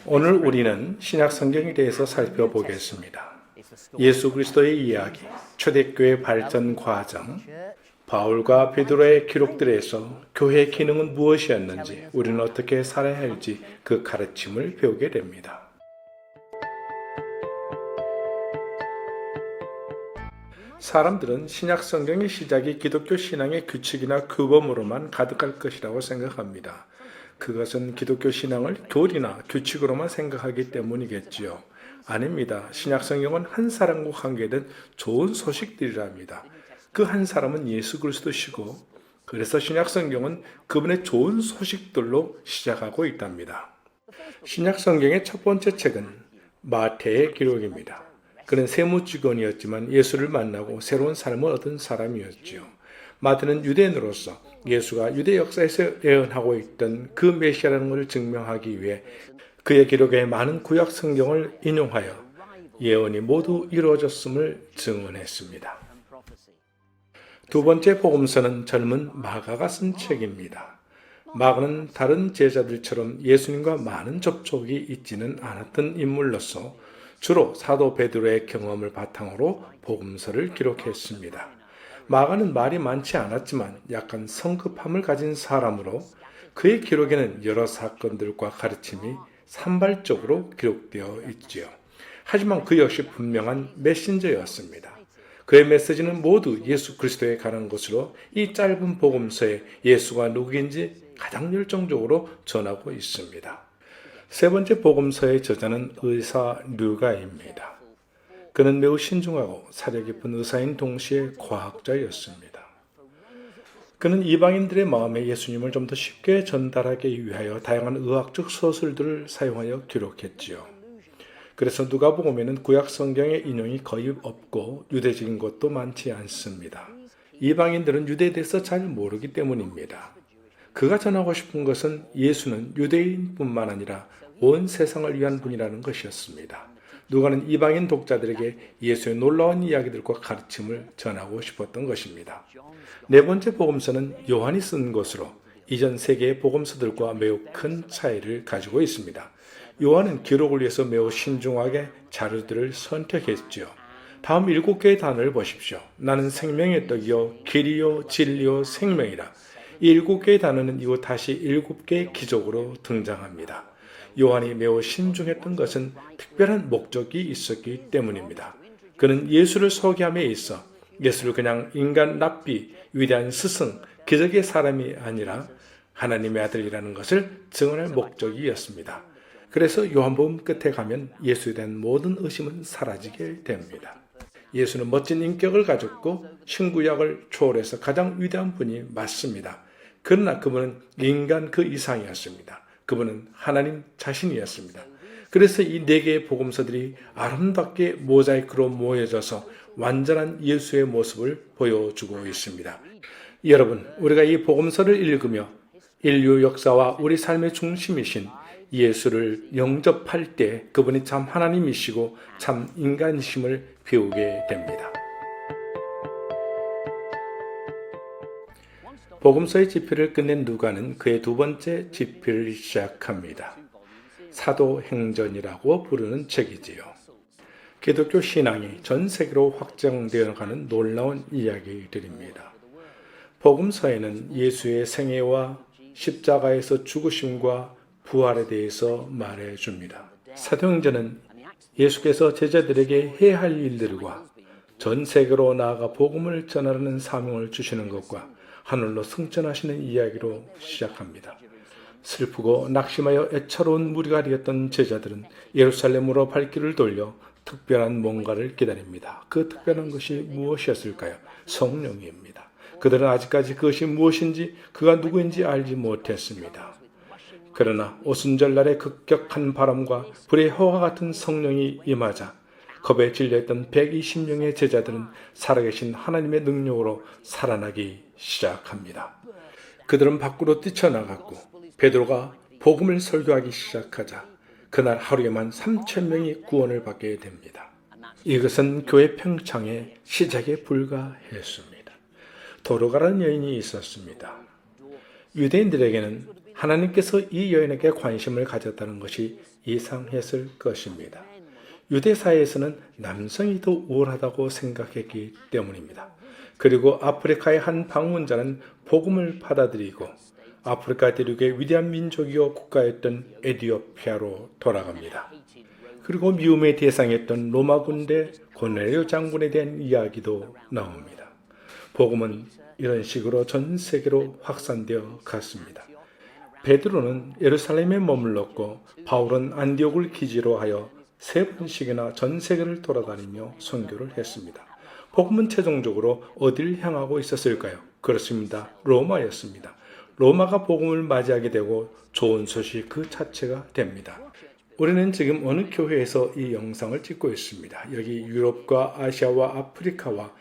오늘 우리는 신약 성경에 대해서 살펴보겠습니다. 예수 그리스도의 이야기, 초대교회 발전 과정, 바울과 베드로의 기록들에서 교회의 기능은 무엇이었는지, 우리는 어떻게 살아야 할지 그 가르침을 배우게 됩니다. 사람들은 신약 성경의 시작이 기독교 신앙의 규칙이나 규범으로만 가득할 것이라고 생각합니다. 그것은 기독교 신앙을 교리나 규칙으로만 생각하기 때문이겠지요. 아닙니다. 신약 성경은 한 사람과 관계된 좋은 소식들이랍니다. 그 한 사람은 예수 그리스도시고, 그래서 신약 성경은 그분의 좋은 소식들로 시작하고 있답니다. 신약 성경의 첫 번째 책은 마태의 기록입니다. 그는 세무직원이었지만 예수를 만나고 새로운 삶을 얻은 사람이었지요. 마태는 유대인으로서 예수가 유대 역사에서 예언하고 있던 그 메시아라는 것을 증명하기 위해 그의 기록에 많은 구약 성경을 인용하여 예언이 모두 이루어졌음을 증언했습니다. 두 번째 복음서는 젊은 마가가 쓴 책입니다. 마가는 다른 제자들처럼 예수님과 많은 접촉이 있지는 않았던 인물로서 주로 사도 베드로의 경험을 바탕으로 복음서를 기록했습니다. 마가는 말이 많지 않았지만 약간 성급함을 가진 사람으로 그의 기록에는 여러 사건들과 가르침이 산발적으로 기록되어 있지요. 하지만 그 역시 분명한 메신저였습니다. 그의 메시지는 모두 예수 그리스도에 관한 것으로 이 짧은 복음서에 예수가 누구인지 가장 열정적으로 전하고 있습니다. 세 번째 복음서의 저자는 의사 류가입니다. 그는 매우 신중하고 사려 깊은 의사인 동시에 과학자였습니다. 그는 이방인들의 마음에 예수님을 좀 더 쉽게 전달하기 위하여 다양한 의학적 서술들을 사용하여 기록했지요. 그래서 누가복음에는 구약 성경의 인용이 거의 없고 유대적인 것도 많지 않습니다. 이방인들은 유대에 대해서 잘 모르기 때문입니다. 그가 전하고 싶은 것은 예수는 유대인뿐만 아니라 온 세상을 위한 분이라는 것이었습니다. 누가는 이방인 독자들에게 예수의 놀라운 이야기들과 가르침을 전하고 싶었던 것입니다. 네 번째 복음서는 요한이 쓴 것으로 이전 세 개의 복음서들과 매우 큰 차이를 가지고 있습니다. 요한은 기록을 위해서 매우 신중하게 자료들을 선택했지요. 다음 7개의 단어를 보십시오. 나는 생명의 떡이요 길이요 진리요 생명이라. 이 7개의 단어는 이후 다시 7개의 기적으로 등장합니다. 요한이 매우 신중했던 것은 특별한 목적이 있었기 때문입니다. 그는 예수를 소개함에 있어 예수를 그냥 인간 랍비, 위대한 스승, 기적의 사람이 아니라 하나님의 아들이라는 것을 증언할 목적이었습니다. 그래서 요한복음 끝에 가면 예수에 대한 모든 의심은 사라지게 됩니다. 예수는 멋진 인격을 가졌고 신구약을 초월해서 가장 위대한 분이 맞습니다. 그러나 그분은 인간 그 이상이었습니다. 그분은 하나님 자신이었습니다. 그래서 이 4개의 복음서들이 아름답게 모자이크로 모여져서 완전한 예수의 모습을 보여주고 있습니다. 여러분, 우리가 이 복음서를 읽으며 인류 역사와 우리 삶의 중심이신 예수를 영접할 때 그분이 참 하나님이시고 참 인간이심을 배우게 됩니다. 복음서의 집필을 끝낸 누가는 그의 두 번째 집필을 시작합니다. 사도행전이라고 부르는 책이지요. 기독교 신앙이 전 세계로 확장되어 가는 놀라운 이야기들입니다. 복음서에는 예수의 생애와 십자가에서 죽으심과 부활에 대해서 말해줍니다. 사도행전은 예수께서 제자들에게 해야 할 일들과 전 세계로 나아가 복음을 전하라는 사명을 주시는 것과 하늘로 승천하시는 이야기로 시작합니다. 슬프고 낙심하여 애처로운 무리가 되었던 제자들은 예루살렘으로 발길을 돌려 특별한 뭔가를 기다립니다. 그 특별한 것이 무엇이었을까요? 성령입니다. 그들은 아직까지 그것이 무엇인지 그가 누구인지 알지 못했습니다. 그러나 오순절날의 급격한 바람과 불의 허와 같은 성령이 임하자 겁에 질려있던 120명의 제자들은 살아계신 하나님의 능력으로 살아나기 시작합니다. 그들은 밖으로 뛰쳐나갔고 베드로가 복음을 설교하기 시작하자 그날 하루에만 3,000명이 구원을 받게 됩니다. 이것은 교회 평창의 시작에 불과했습니다. 도로가라는 여인이 있었습니다. 유대인들에게는 하나님께서 이 여인에게 관심을 가졌다는 것이 이상했을 것입니다. 유대 사회에서는 남성이 더 우월하다고 생각했기 때문입니다. 그리고 아프리카의 한 방문자는 복음을 받아들이고 아프리카 대륙의 위대한 민족이요 국가였던 에티오피아로 돌아갑니다. 그리고 미움의 대상이었던 로마 군대 고넬료 장군에 대한 이야기도 나옵니다. 복음은 이런 식으로 전 세계로 확산되어 갔습니다. 베드로는 예루살렘에 머물렀고 바울은 안디옥을 기지로 하여 3번씩이나 전 세계를 돌아다니며 선교를 했습니다. 복음은 최종적으로 어디를 향하고 있었을까요? 그렇습니다. 로마였습니다. 로마가 복음을 맞이하게 되고 좋은 소식 그 자체가 됩니다. 우리는 지금 어느 교회에서 이 영상을 찍고 있습니다. 여기 유럽과 아시아와 아프리카와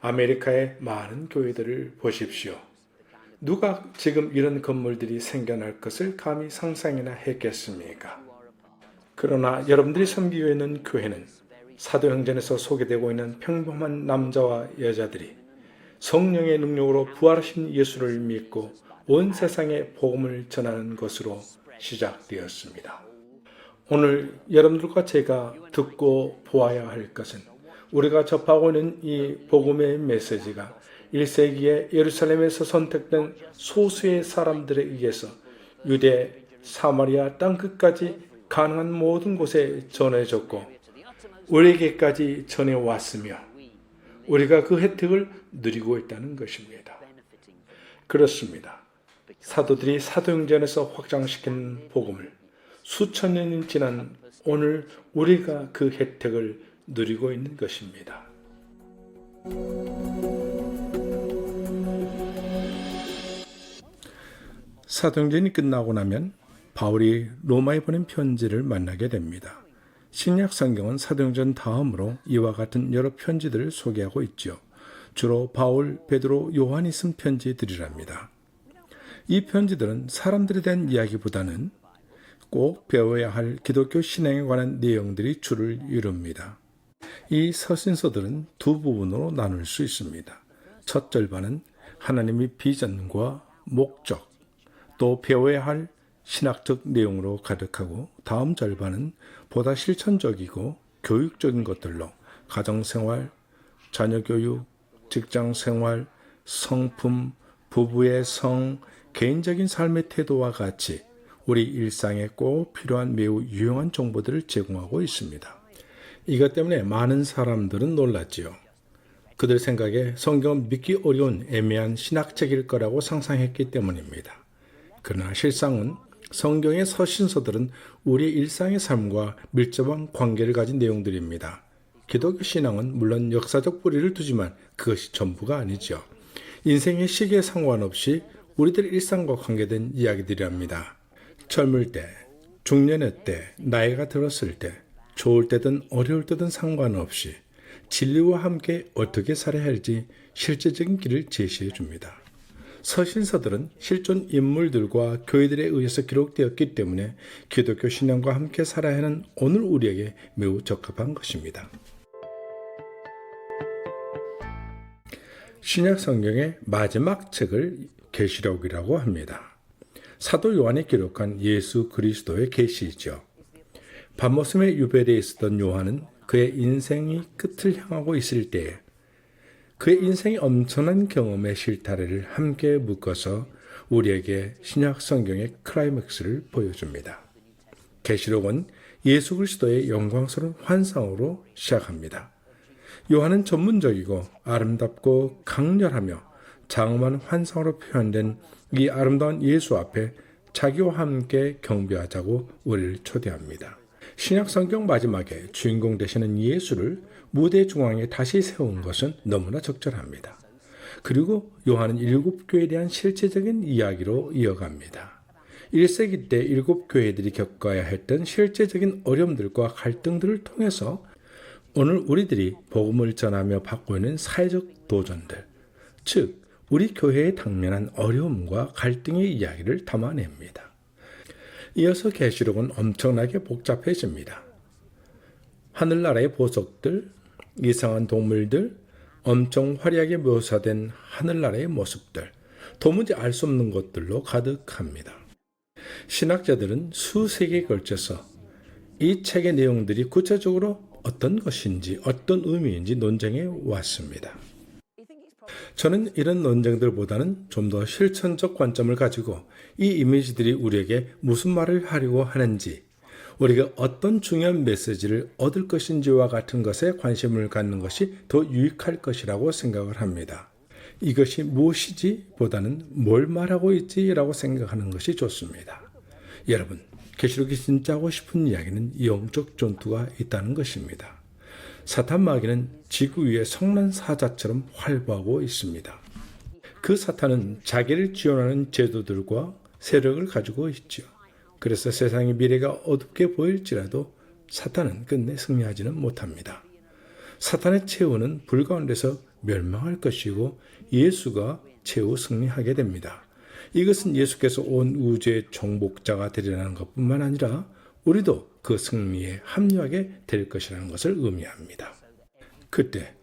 아메리카의 많은 교회들을 보십시오. 누가 지금 이런 건물들이 생겨날 것을 감히 상상이나 했겠습니까? 그러나 여러분들이 섬기고 있는 교회는 사도행전에서 소개되고 있는 평범한 남자와 여자들이 성령의 능력으로 부활하신 예수를 믿고 온 세상에 복음을 전하는 것으로 시작되었습니다. 오늘 여러분들과 제가 듣고 보아야 할 것은 우리가 접하고 있는 이 복음의 메시지가 1세기에 예루살렘에서 선택된 소수의 사람들에 의해서 유대, 사마리아 땅끝까지 가능한 모든 곳에 전해졌고 우리에게까지 전해왔으며 우리가 그 혜택을 누리고 있다는 것입니다. 그렇습니다. 사도들이 사도행전에서 확장시킨 복음을 수천 년이 지난 오늘 우리가 그 혜택을 누리고 있는 것입니다. 사도행전이 끝나고 나면 바울이 로마에 보낸 편지를 만나게 됩니다. 신약 성경은 사도행전 다음으로 이와 같은 여러 편지들을 소개하고 있죠. 주로 바울, 베드로, 요한이 쓴 편지들이랍니다. 이 편지들은 사람들에 대한 이야기보다는 꼭 배워야 할 기독교 신앙에 관한 내용들이 주를 이룹니다. 이 서신서들은 두 부분으로 나눌 수 있습니다. 첫 절반은 하나님의 비전과 목적, 또 배워야 할 신학적 내용으로 가득하고 다음 절반은 보다 실천적이고 교육적인 것들로 가정생활, 자녀교육, 직장생활, 성품, 부부의 성, 개인적인 삶의 태도와 같이 우리 일상에 꼭 필요한 매우 유용한 정보들을 제공하고 있습니다. 이것 때문에 많은 사람들은 놀랐지요. 그들 생각에 성경은 믿기 어려운 애매한 신학책일 거라고 상상했기 때문입니다. 그러나 실상은 성경의 서신서들은 우리의 일상의 삶과 밀접한 관계를 가진 내용들입니다. 기독교 신앙은 물론 역사적 뿌리를 두지만 그것이 전부가 아니죠. 인생의 시기에 상관없이 우리들 일상과 관계된 이야기들이랍니다. 젊을 때, 중년의 때, 나이가 들었을 때, 좋을 때든 어려울 때든 상관없이 진리와 함께 어떻게 살아야 할지 실제적인 길을 제시해 줍니다. 서신서들은 실존 인물들과 교회들에 의해서 기록되었기 때문에 기독교 신앙과 함께 살아야 하는 오늘 우리에게 매우 적합한 것입니다. 신약 성경의 마지막 책을 계시록이라고 합니다. 사도 요한이 기록한 예수 그리스도의 계시이죠. 밤모섬에 유배되어 있었던 요한은 그의 인생이 끝을 향하고 있을 때에 그의 인생의 엄청난 경험의 실타래를 함께 묶어서 우리에게 신약 성경의 클라이맥스를 보여줍니다. 계시록은 예수 그리스도의 영광스러운 환상으로 시작합니다. 요한은 전문적이고 아름답고 강렬하며 장엄한 환상으로 표현된 이 아름다운 예수 앞에 자기와 함께 경배하자고 우리를 초대합니다. 신약 성경 마지막에 주인공 되시는 예수를 무대 중앙에 다시 세운 것은 너무나 적절합니다. 그리고 요한은 7교회에 대한 실제적인 이야기로 이어갑니다. 1세기 때 7교회들이 겪어야 했던 실제적인 어려움들과 갈등들을 통해서 오늘 우리들이 복음을 전하며 받고 있는 사회적 도전들, 즉 우리 교회에 당면한 어려움과 갈등의 이야기를 담아냅니다. 이어서 계시록은 엄청나게 복잡해집니다. 하늘나라의 보석들, 이상한 동물들, 엄청 화려하게 묘사된 하늘나라의 모습들, 도무지 알 수 없는 것들로 가득합니다. 신학자들은 수세기에 걸쳐서 이 책의 내용들이 구체적으로 어떤 것인지 어떤 의미인지 논쟁해 왔습니다. 저는 이런 논쟁들보다는 좀 더 실천적 관점을 가지고 이 이미지들이 우리에게 무슨 말을 하려고 하는지, 우리가 어떤 중요한 메시지를 얻을 것인지와 같은 것에 관심을 갖는 것이 더 유익할 것이라고 생각을 합니다. 이것이 무엇이지 보다는 뭘 말하고 있지라고 생각하는 것이 좋습니다. 여러분, 계시록이 진짜 하고 싶은 이야기는 영적 전투가 있다는 것입니다. 사탄 마귀는 지구 위에 성난 사자처럼 활보하고 있습니다. 그 사탄은 자기를 지원하는 제도들과 세력을 가지고 있죠. 그래서 세상의 미래가 어둡게 보일지라도 사탄은 끝내 승리하지는 못합니다. 사탄의 최후는 불 가운데서 멸망할 것이고 예수가 최후 승리하게 됩니다. 이것은 예수께서 온 우주의 정복자가 되리라는 것뿐만 아니라 우리도 그 승리에 합류하게 될 것이라는 것을 의미합니다. 그때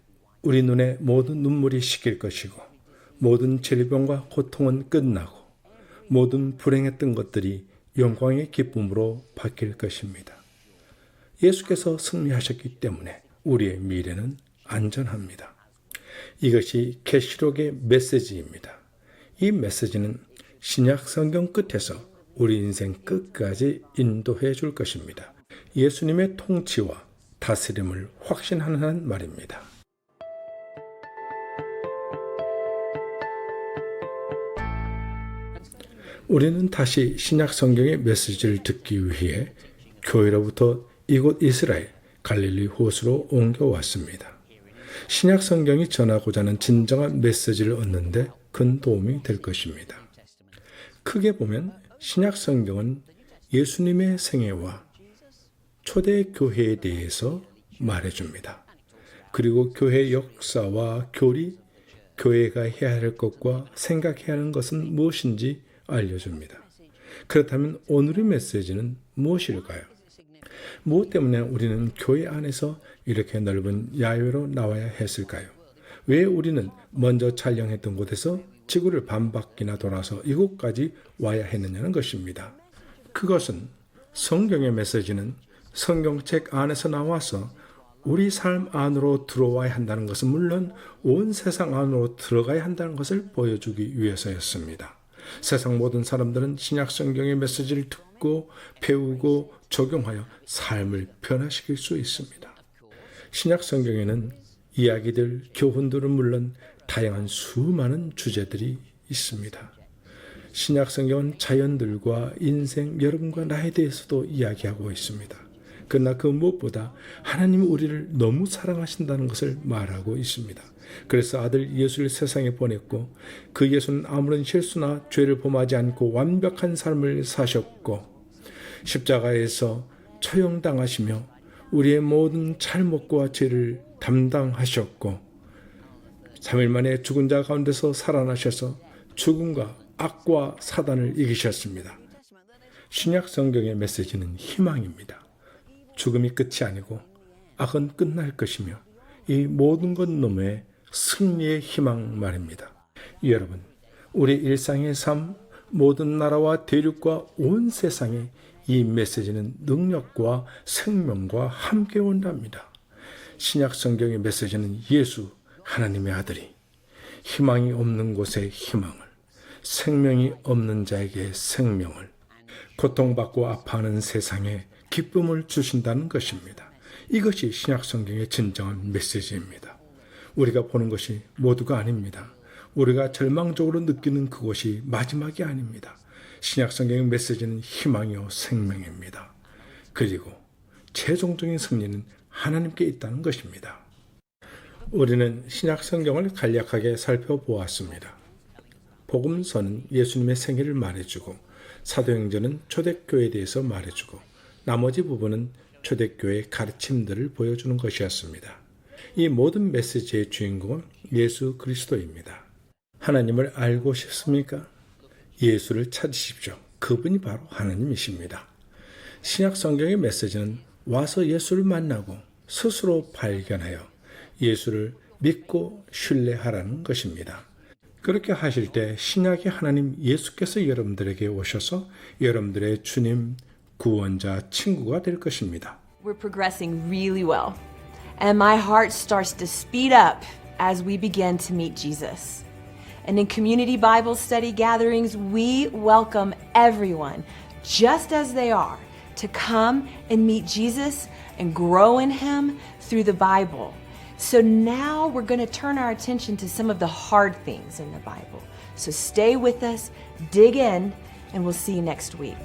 우리 눈에 모든 눈물이 씻길 것이고 모든 질병과 고통은 끝나고 모든 불행했던 것들이 영광의 기쁨으로 바뀔 것입니다. 예수께서 승리하셨기 때문에 우리의 미래는 안전합니다. 이것이 계시록의 메시지입니다. 이 메시지는 신약 성경 끝에서 우리 인생 끝까지 인도해 줄 것입니다. 예수님의 통치와 다스림을 확신하는 말입니다. 우리는 다시 신약 성경의 메시지를 듣기 위해 교회로부터 이곳 이스라엘 갈릴리 호수로 옮겨왔습니다. 신약 성경이 전하고자 하는 진정한 메시지를 얻는데 큰 도움이 될 것입니다. 크게 보면 신약 성경은 예수님의 생애와 초대 교회에 대해서 말해줍니다. 그리고 교회 역사와 교리, 교회가 해야 할 것과 생각해야 하는 것은 무엇인지 알려줍니다. 그렇다면 오늘의 메시지는 무엇일까요? 무엇 때문에 우리는 교회 안에서 이렇게 넓은 야외로 나와야 했을까요? 왜 우리는 먼저 촬영했던 곳에서 지구를 반바퀴나 돌아서 이곳까지 와야 했느냐는 것입니다. 그것은 성경의 메시지는 성경책 안에서 나와서 우리 삶 안으로 들어와야 한다는 것은 물론 온 세상 안으로 들어가야 한다는 것을 보여주기 위해서였습니다. 세상 모든 사람들은 신약 성경의 메시지를 듣고 배우고 적용하여 삶을 변화시킬 수 있습니다. 신약 성경에는 이야기들, 교훈들은 물론 다양한 수많은 주제들이 있습니다. 신약 성경은 자연들과 인생, 여러분과 나에 대해서도 이야기하고 있습니다. 그러나 그 무엇보다 하나님이 우리를 너무 사랑하신다는 것을 말하고 있습니다. 그래서 아들 예수를 세상에 보냈고 그 예수는 아무런 실수나 죄를 범하지 않고 완벽한 삶을 사셨고 십자가에서 처형당하시며 우리의 모든 잘못과 죄를 담당하셨고 3일 만에 죽은 자 가운데서 살아나셔서 죽음과 악과 사단을 이기셨습니다. 신약 성경의 메시지는 희망입니다. 죽음이 끝이 아니고 악은 끝날 것이며 이 모든 것 너머에 승리의 희망 말입니다. 여러분, 우리 일상의 삶, 모든 나라와 대륙과 온 세상에 이 메시지는 능력과 생명과 함께 온답니다. 신약 성경의 메시지는 예수, 하나님의 아들이 희망이 없는 곳에 희망을, 생명이 없는 자에게 생명을, 고통받고 아파하는 세상에 기쁨을 주신다는 것입니다. 이것이 신약 성경의 진정한 메시지입니다. 우리가 보는 것이 모두가 아닙니다. 우리가 절망적으로 느끼는 그것이 마지막이 아닙니다. 신약 성경의 메시지는 희망이요 생명입니다. 그리고 최종적인 승리는 하나님께 있다는 것입니다. 우리는 신약 성경을 간략하게 살펴보았습니다. 복음서는 예수님의 생애를 말해주고 사도행전은 초대교회에 대해서 말해주고 나머지 부분은 초대교회의 가르침들을 보여주는 것이었습니다. 이 모든 메시지의 주인공은 예수 그리스도입니다. 하나님을 알고 싶습니까? 예수를 찾으십시오. 그분이 바로 하나님이십니다. 신약 성경의 메시지는 와서 예수를 만나고 스스로 발견하여 예수를 믿고 신뢰하라는 것입니다. 그렇게 하실 때 신약의 하나님 예수께서 여러분들에게 오셔서 여러분들의 주님, 구원자, 친구가 될 것입니다. We're progressing really well, and my heart starts to speed up as we begin to meet Jesus. And in community Bible study gatherings, we welcome everyone, just as they are, to come and meet Jesus and grow in Him through the Bible. So now we're going to turn our attention to some of the hard things in the Bible. So stay with us, dig in, and we'll see you next week.